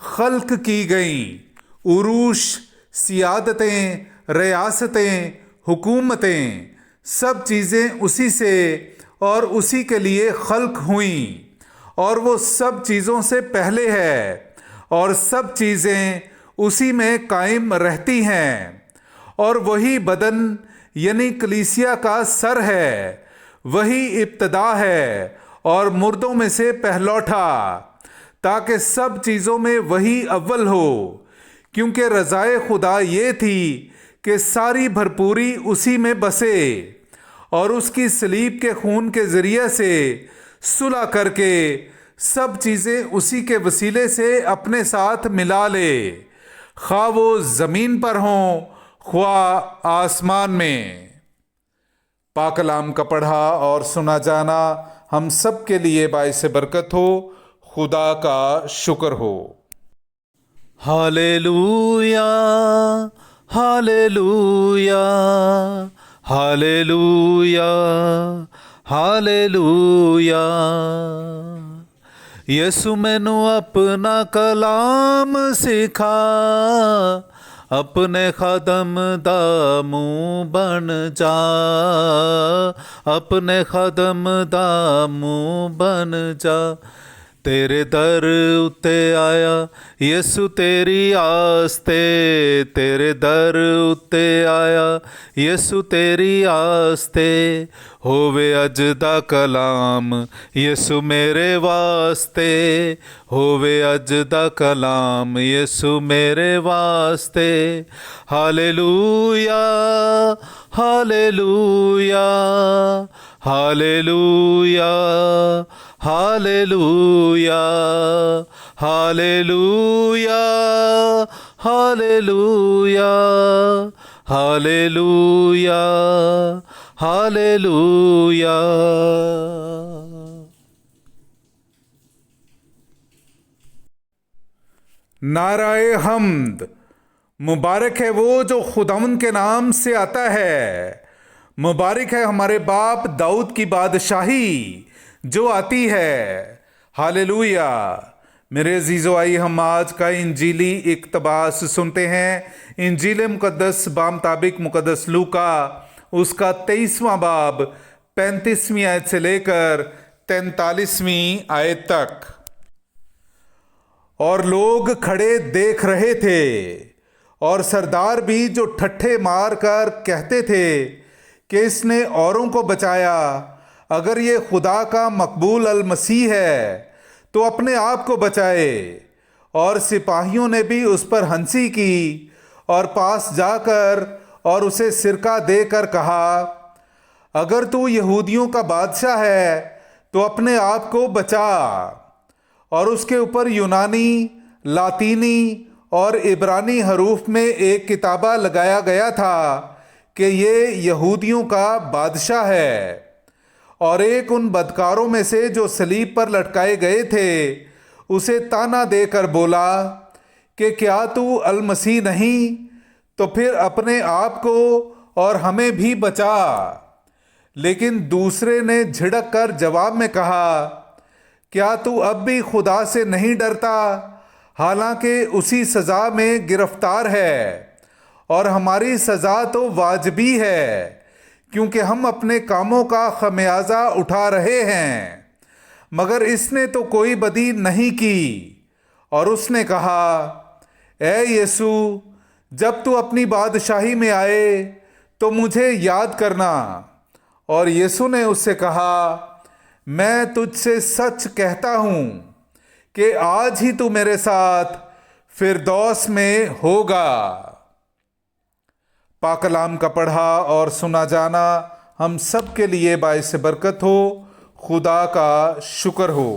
खल्क की गईं। उरूश, सियादतें, रियासतें, हुकूमतें, सब चीज़ें उसी से और उसी के लिए खल्क हुईं, और वो सब चीज़ों से पहले है, और सब चीज़ें उसी में कायम रहती हैं। और वही बदन यानी कलीसिया का सर है, वही इब्तदा है और मुर्दों में से पहलौठा, ताकि सब चीज़ों में वही अव्वल हो। क्योंकि रज़ाए खुदा ये थी कि सारी भरपूरी उसी में बसे, और उसकी सलीब के खून के ज़रिए से सुलह करके सब चीज़ें उसी के वसीले से अपने साथ मिला ले, खा वो ज़मीन पर हों ख्वाह आसमान में। पाक कलाम का पढ़ा और सुना जाना हम सब के लिए बाइस बरकत हो। खुदा का शुक्र हो। Hallelujah, hallelujah, hallelujah, hallelujah. Yesu मैनू अपना कलाम सिखा, अपने खादम दा मुंह बन जा, अपने खादम दा मुंह बन जा। तेरे दर उत्ते आया यसु तेरी आस्ते, तेरे दर उत्ते आया यसु तेरी आस्ते। होवे अज दा कलाम यसु मेरे वास्ते, होवे अज दा कलाम यसु मेरे वास्ते। Hallelujah, hallelujah, hallelujah, hallelujah, hallelujah, hallelujah, hallelujah, hallelujah. नाराए हम्द। मुबारक है वो जो खुदावंद के नाम से आता है। मुबारक है हमारे बाप दाऊद की बादशाही जो आती है। हालेलुया। मेरे अजीज़ो, आइए हम आज का इंजीली इक्तबास सुनते हैं। इंजील मुकद्दस बामुताबिक मुकद्दस लूका उसका 23वां बाब 35वीं आयत से लेकर 43वीं आयत तक। और लोग खड़े देख रहे थे, और सरदार भी जो ठट्ठे मार कर कहते थे कि इसने औरों को बचाया, अगर ये खुदा का मकबूल अल मसीह है तो अपने आप को बचाए। और सिपाहियों ने भी उस पर हंसी की और पास जाकर और उसे सिरका देकर कहा, अगर तू यहूदियों का बादशाह है तो अपने आप को बचा। और उसके ऊपर यूनानी, लातीनी और इब्रानी हरूफ में एक किताबा लगाया गया था कि ये यहूदियों का बादशाह है। और एक उन बदकारों में से जो सलीब पर लटकाए गए थे उसे ताना देकर बोला कि क्या तू अल मसीह नहीं, तो फिर अपने आप को और हमें भी बचा। लेकिन दूसरे ने झिड़क कर जवाब में कहा, क्या तू अब भी खुदा से नहीं डरता, हालांकि उसी सज़ा में गिरफ्तार है, और हमारी सज़ा तो वाजबी है क्योंकि हम अपने कामों का खमियाजा उठा रहे हैं, मगर इसने तो कोई बदी नहीं की। और उसने कहा, ए यीशु, जब तू अपनी बादशाही में आए तो मुझे याद करना। और यीशु ने उससे कहा, मैं तुझसे सच कहता हूँ कि आज ही तू मेरे साथ फिरदौस में होगा। पाक कलाम का पढ़ा और सुना जाना हम सब के लिए बाइस बरकत हो। खुदा का शुक्र हो।